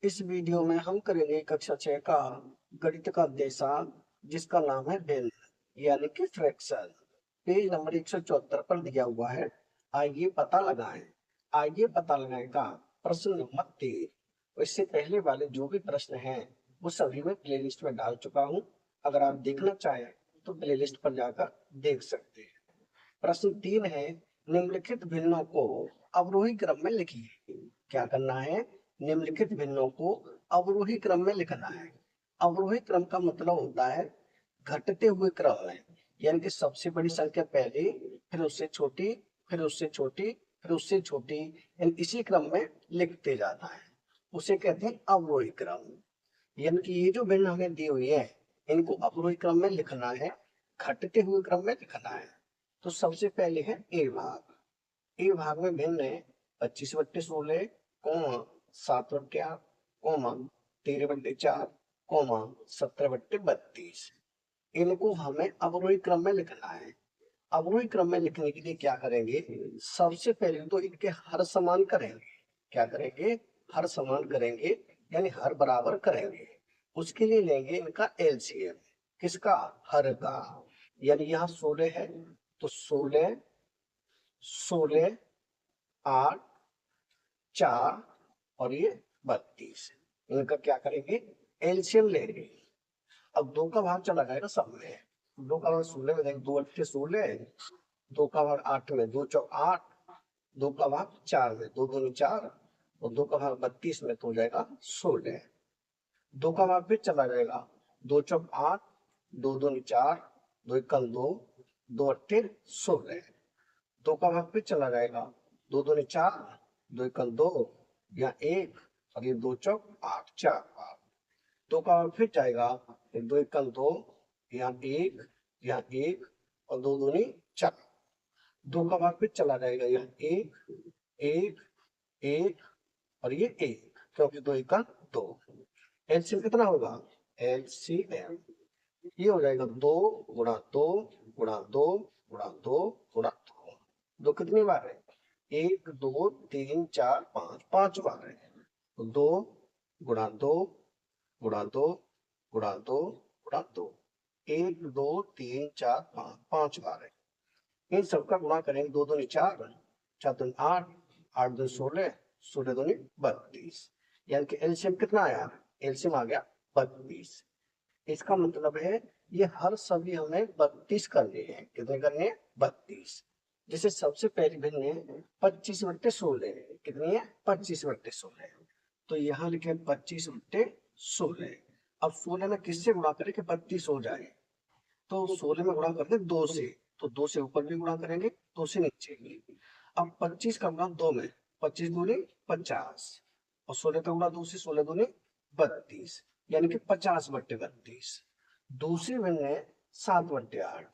इस वीडियो में हम करेंगे कक्षा 6 का गणित का अध्याय जिसका नाम है भिन्न यानी कि फ्रैक्शन। पेज नंबर 174 पर दिया हुआ है। आइए पता लगाएं। आइए पता लगाएं का प्रश्न नंबर 3। इससे पहले वाले जो भी प्रश्न हैं वो सभी मैं प्लेलिस्ट में डाल चुका हूं। अगर आप देखना चाहें तो प्लेलिस्ट पर जाकर देख सकते हैं। प्रश्न 3 है, निम्नलिखित भिन्नों को अवरोही क्रम में लिखिए। क्या करना है? निम्नलिखित भिन्नों को अवरोही क्रम में लिखना है। अवरोही क्रम का मतलब होता है घटते हुए क्रम में, यानी कि सबसे बड़ी संख्या पहले, फिर उससे छोटी, फिर उससे छोटी, फिर उससे छोटी, यानी इसी क्रम में लिखते जाना है। उसे कहते हैं अवरोही क्रम। यानी कि ये जो भिन्न हमें दी हुई है इनको अवरोही क्रम में लिखना है, घटते हुए क्रम में लिखना है। तो सबसे पहले है ए भाग। ए भाग में भिन्न है 25/16, 7/8, 13/4, 17/32। इनको हमें अवरोही क्रम में लिखना है। अवरोही क्रम में लिखने के लिए क्या करेंगे? सबसे पहले तो इनके हर समान करेंगे। क्या करेंगे? हर समान करेंगे, यानी हर बराबर करेंगे। उसके लिए लेंगे इनका एलसीएम। किसका? हर का। यानी यहाँ 16 है तो 16, 16, 8, 4 और ये 32। इनका क्या करेंगे? एलसीएम लेंगे। अब 2 का भाग चला जाएगा सब में। 2 का भाग 16 में देंगे, 2 16, 2 का भाग 8 में, 2 चौक 8, 2 का भाग 4 में, 2 दूनी 4 और 2 का भाग 32 में तो हो जाएगा 16। 2 का भाग फिर चला जाएगा, 2 चौक 8, 2 दूनी 4, 2 एकम 2, 2 अट्ठे 16। 2 का भाग फिर चला जाएगा, 2 दूनी 4, 2 एकम 2 या 1 और ये 2 चौक 8, 4 भाग। 2 का भाग फिर जाएगा, 2 एकम 2 या 1 या 1 और 2 दूनी 4। 2 का भाग फिर चला जाएगा, यह 1, 1, 1 और ये 1, क्योंकि 2 एकम 2। एलसीएम कितना होगा? एलसीएम ये हो जाएगा 2 गुणा 2 गुणा 2 गुणा 2 गुणा 2। 2 कितनी बार है? 1 2 3 4 5, 5 बार है। तो 2 गुणा 2 गुणा 2 गुणा 2 गुणा 2, 1 2 3 4 5, 5 बार है। इन सबका गुणा करेंगे, 2 दूनी 4, 4 दूनी 8, 8 दूनी 16, 16 दूनी 32। यानी कि एलसीएम कितना आया? एलसीएम आ गया 32। इसका मतलब है ये हर सभी हमें 32 करने हैं। कितने करने हैं? 32। जैसे सबसे पहली भिन्न है 25/16। कितनी है? 25/16। तो यहाँ लिखे 25/16। अब 16 में किससे गुणा करें कि 32 हो जाए? तो 16 में गुणा करते 2 से, तो 2 से ऊपर भी गुणा करेंगे, 2 से नीचे भी। अब 25 का गुणा 2 में, 25 दूनी 50 और 16 का गुणा 2 से, 16 दूनी 32, यानी कि 50/32। दूसरी भिन्न है 7/8।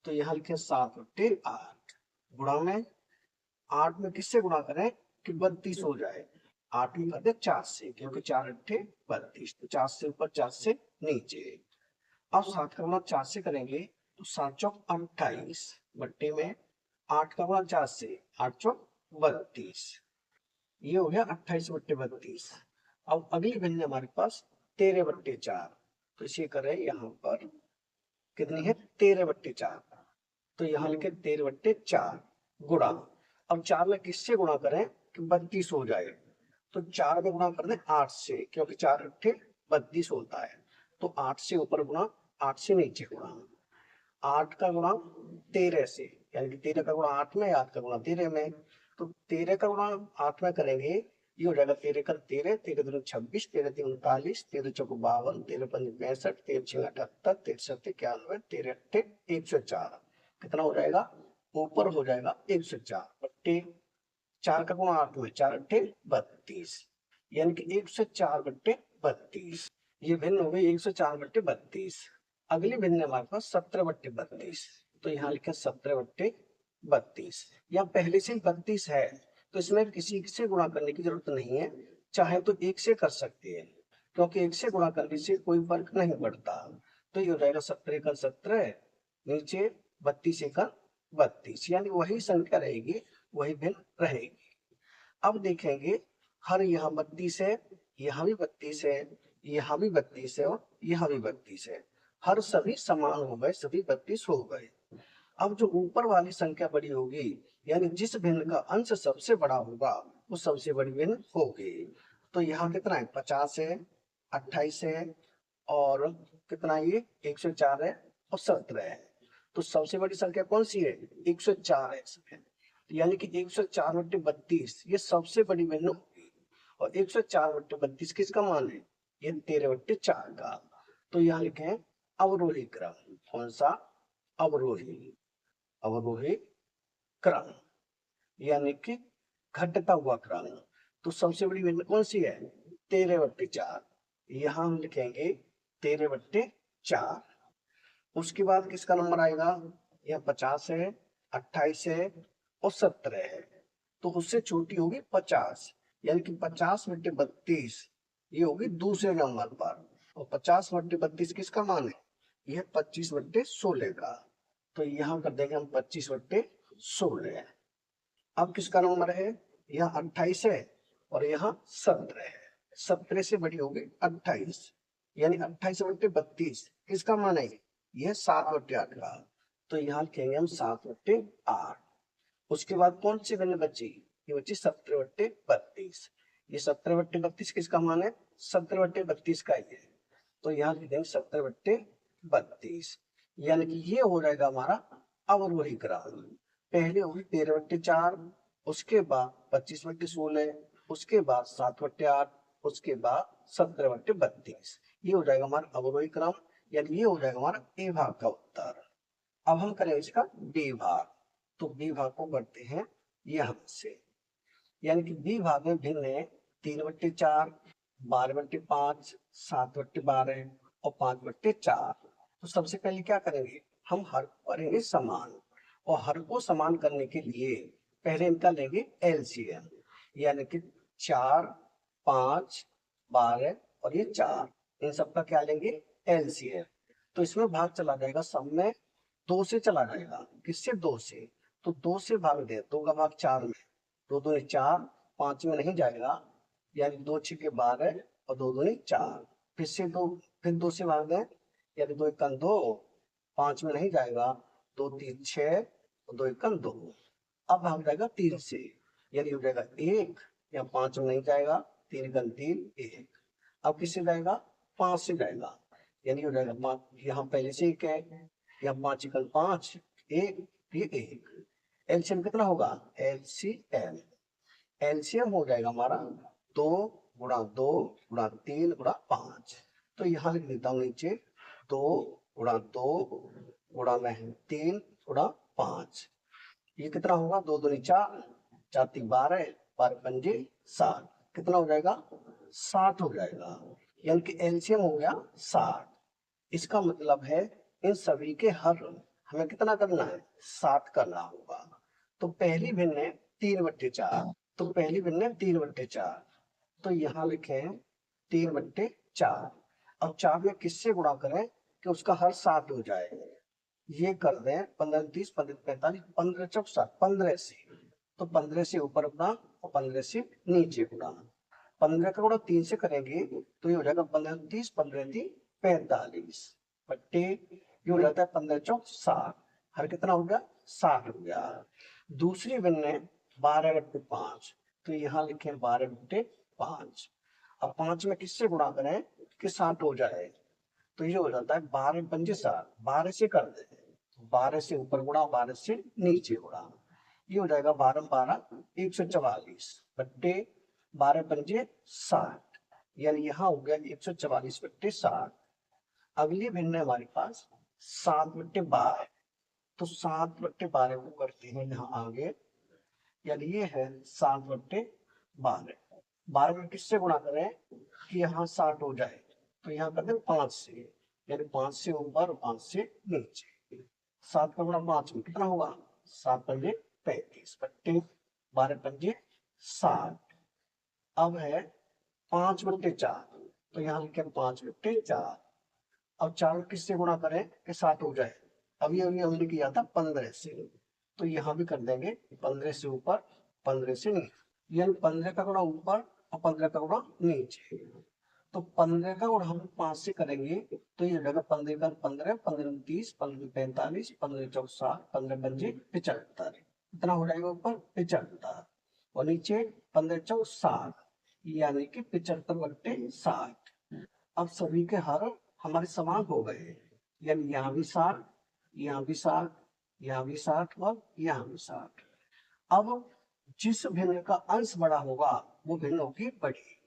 तो यहाँ लिखे 7/8 गुणा में 8 में किससे गुणा करें कि 32 हो जाए? 8 में कर दे 4 से, क्योंकि 4 अट्ठे 32, तो 4 से ऊपर 4 से नीचे। अब 7 का गुणा 4 से करेंगे तो 7 चौक 28 बट्टे में 8 का गुणा 4 से, 8 चौक 32। ये हो गया 28/32। अब अगली भिन्न हमारे पास 13/4। तो इसे करें यहाँ पर, कितनी है? 13/4। तो यहाँ लिखे 13/4 गुणा। अब 4 में किससे गुणा करें कि 32 हो जाए? तो 4 में गुणा कर दें 8 से, क्योंकि 4 अट्ठे 32 होता है। तो 8 से ऊपर गुणा, 8 से नीचे गुणा। 8 का गुणा 13 से, यानी कि 13 का गुणा 8 में, 8 का गुणा 13 में। तो 13 का गुणा 8 में करेंगे, ये हो जाएगा 13 का 13, 13 दूनी 26, 13 तीन 39, 13 चौक 52, 13 पंजे 65, 13 छः 78, 13 सत्ते 91, 13 अट्ठे 104। कितना हो जाएगा? ऊपर हो जाएगा 104 बट्टे 4 का गुणा 8 में, 4 अट्ठे 32, यानी कि 104/32। ये भिन्न हो गई 104/32। अगली भिन्न है हमारे पास 17/32। तो यहाँ लिखा 17/32। यहाँ पहले से 32 है तो इसमें किसी से गुणा करने की जरूरत नहीं है। चाहे तो 1 से कर सकते हैं, क्योंकि 1 से गुणा करने से कोई फर्क नहीं पड़ता। तो ये हो जाएगा 17 का 17, नीचे 32 का 32, यानी वही संख्या रहेगी, वही भिन्न रहेगी। अब देखेंगे हर यहाँ 32 है, यहाँ भी 32 है, यहाँ भी 32 है और यहाँ भी 32 है। हर सभी समान हो गए, सभी 32 हो गए। अब जो ऊपर वाली संख्या बड़ी होगी, यानी जिस भिन्न का अंश सबसे बड़ा होगा वो सबसे बड़ी भिन्न होगी। तो यहाँ कितना है, 50 है, 28 है और कितना ये 104 है और 17 है। तो सबसे बड़ी संख्या कौन सी है, 104 है इसमें। यानी कि 104 बट्टे 32 ये सबसे बड़ी भिन्न होगी। और 104 बट्टे 32 किसका मान है, ये 13 बट्टे 4 का। तो यहाँ लिखे अवरोही क्रम। कौन सा, अवरोही, अवरोही क्रम यानी कि घटता हुआ क्रम। तो सबसे बड़ी भिन्न कौन सी है, 13 बट्टे 4। यहाँ हम लिखेंगे 13 बट्टे 4। उसके बाद किसका नंबर आएगा, यह 50 है, 28 है और 17 है। तो उससे छोटी होगी 50, यानी कि 50 बट्टे 32 ये होगी दूसरे नंबर पर। और 50 बट्टे 32 किसका मान है, यह 25 बट्टे 16 का। तो यहाँ कर देंगे हम 25 बट्टे 16। अब किसका नंबर है, यहाँ 28 है और यहाँ 17 है। 17 से बड़ी होगी 28, यानी 28 बट्टे 32 किसका मान है, यह 7 बट्टे 8 का। तो यहाँ लिखेंगे हम 7 बट्टे 8। उसके बाद कौन सी वैल्यू बची, ये बची 17 बट्टे 32। ये 17 बट्टे 32 किसका मान है, 17 बट्टे 32 का ही है। तो यहाँ लिख देंगे 17 बट्टे 32, यानी कि ये हो जाएगा हमारा अवरोही क्रम। पहले होगी 13 बट्टे 4, उसके बाद 25 बट्टे 16, उसके बाद 7 बट्टे 8, उसके बाद 17 बट्टे 32। ये हो जाएगा हमारा अवरोही क्रम, यानी ये हो जाएगा हमारा ए भाग का उत्तर। अब हम करें इसका बी भाग। तो बी भाग को करते हैं यहाँ से, यानी कि बी भाग में भिन्न है 3 बट्टे 4, 12 बट्टे 5, 7 बट्टे 12 और 5 बट्टे 4। तो सबसे पहले क्या करेंगे, हम हर को करेंगे समान। और हर को समान करने के लिए पहले इनका लेंगे एलसीएम, यानी कि 4, 5, 12 और ये 4, इन सबका क्या लेंगे, एलसीएम। तो इसमें भाग चला जाएगा, सब में 2 से चला जाएगा। किससे, 2 से। तो 2 से भाग दे, 2 का भाग 4 में, 2 दूनी 4, 5 में नहीं जाएगा, यानी 2 छक्के 12 और 2 दूनी 4। फिर से 2, फिर 2 से भाग दें, यानी 2 एकम 2, 5 में नहीं जाएगा, 2 3 6 और 2 एकम 2। अब भाग जाएगा 3 से, यानी हो जाएगा 1, या 5 में नहीं जाएगा, 3 एकम 3 1। अब किससे जाएगा, 5 से जाएगा, यानी हो जाएगा 5, यहाँ पहले से 1 है, या 5 एकम 5 1, ये 1। एलसीएम कितना होगा, एलसीएम, एलसीएम हो जाएगा हमारा 2 गुणा 2 गुणा 3 गुणा 5। तो यहाँ लिख देता हूँ नीचे 2 गुणा 2 गुणा में 3 गुणा 5। ये कितना होगा, 2 दूनी 4, 4 3 12, 12 पंजे 7, कितना हो जाएगा, 7 हो जाएगा। यानी कि एलसीएम हो गया 7। इसका मतलब है इन सभी के हर हमें कितना करना है, 7 करना होगा। तो पहली भिन्न है 3 बट्टे 4, तो पहली भिन्न है 3 बट्टे 4। तो यहाँ लिखे 3 बट्टे 4। अब 4 में किससे गुणा करें कि उसका हर 7 हो जाए, ये कर दें 15 30 15 45 15 चौक 7, 15 से। तो 15 से ऊपर गुणा और 15 से नीचे गुणा। 15 का गुणा 3 से करेंगे तो ये हो जाएगा 15 30 15 3 45 बट्टे, ये हो जाता है 15 चौक 7, हर कितना हो गया, 7 हो गया। दूसरी भिन्न है 12 बट्टे 5, तो यहाँ लिखे 12 बट्टे 5। अब 5 में किससे गुणा करें कि 7 हो जाए, तो ये हो जाता है 12 पंजे 7, 12 से कर दे, 12 से ऊपर गुणा 12 से नीचे गुणा। ये हो जाएगा 12 12 144 बट्टे 12 पंजे 60, यानी यहाँ हो गया 144 बट्टे 60। अगली भिन्न है हमारे पास 7 बट्टे 12, तो 7 बट्टे 12 को करते हैं यहाँ आगे, यानी ये है 7 बट्टे 12। 12 में किससे गुणा करें कि यहाँ 60 हो जाए, तो यहाँ करते हैं 5 से, यानी 5 से ऊपर और 5 से नीचे। 7 का गुणा 5 में कितना होगा, 7 पंजे 35 बट्टे 12 पंजे 60। अब है 5 बट्टे 4, तो यहाँ लिखे 5 बट्टे 4। अब 4 किससे गुणा करें कि 7 हो जाए, अभी अभी हमने किया था 15 से, तो यहाँ भी कर देंगे 15 से ऊपर 15 से नीचे, यानी 15 का गुणा ऊपर और 15 का गुणा नीचे। तो 15 का गुणा हम 5 से करेंगे तो ये हो जाएगा 15 का 15, 15 30, 15 45, 15 चौक 60, 15 पंजे 75। इतना हो जाएगा ऊपर 75 और नीचे 15 चौक 60, यानी कि 75/60। अब सभी के हर हमारे समान हो गए, यानी यहाँ भी 60, यहाँ भी 60, यहाँ भी 60 और यहाँ भी 60। अब जिस भिन्न का अंश बड़ा होगा वो भिन्न होगी बड़ी।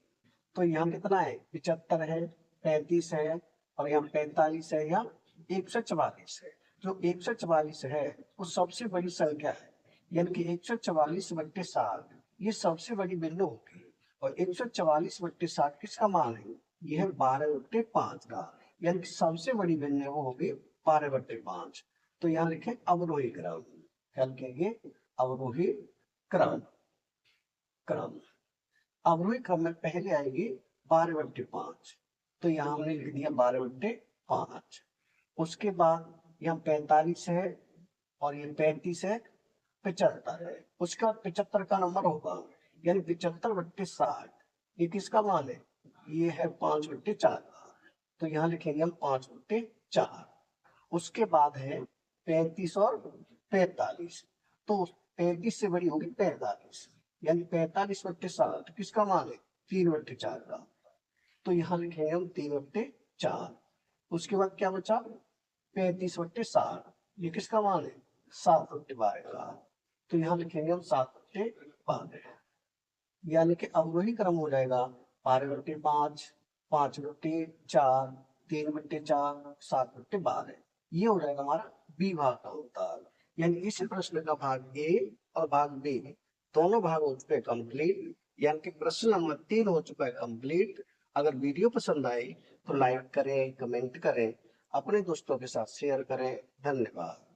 तो यहाँ कितना है, 75 है, 35 है और यहाँ 45 है, यहाँ 144 है। जो 144 है वो सबसे बड़ी संख्या है, यानी कि 144/60 ये सबसे बड़ी बिंदु होगी। और 144/60 किसका मान है, यह है 12/5 का, यानी कि सबसे बड़ी बिंदु वो होगी 12/5। तो यहाँ लिखे अवरोही क्रम, क्या लिखेंगे, अवरोही क्रम। क्रम अवरोही क्रम में पहले आएगी 12/5, तो यहाँ हमने लिख दिया 12/5। उसके बाद यहाँ 45 है और ये 35 है, 75 है। उसके बाद 75 का नंबर होगा, यानी 75/60 ये किसका मान है, ये है 5/4 का। तो यहाँ लिखेंगे हम 5/4। उसके बाद है 35 और 45, तो 35 से बड़ी होगी 45, यानी 45/60 किसका मान है, 3/4 का। तो यहाँ लिखेंगे हम 3/4। उसके बाद क्या बचा, 35/60 ये किसका मान है, 7/12 का। तो यहाँ लिखेंगे हम 7/12, यानी कि अवरोही क्रम हो जाएगा 12/5, 5/4, 3/4, 7/12। ये हो जाएगा हमारा बी भाग का उत्तर। यानी इस प्रश्न का भाग ए और भाग बी दोनों भाग हो चुके कंप्लीट, यानी कि प्रश्न नंबर 3 हो चुका है कंप्लीट। अगर वीडियो पसंद आई तो लाइक करें, कमेंट करें, अपने दोस्तों के साथ शेयर करें। धन्यवाद।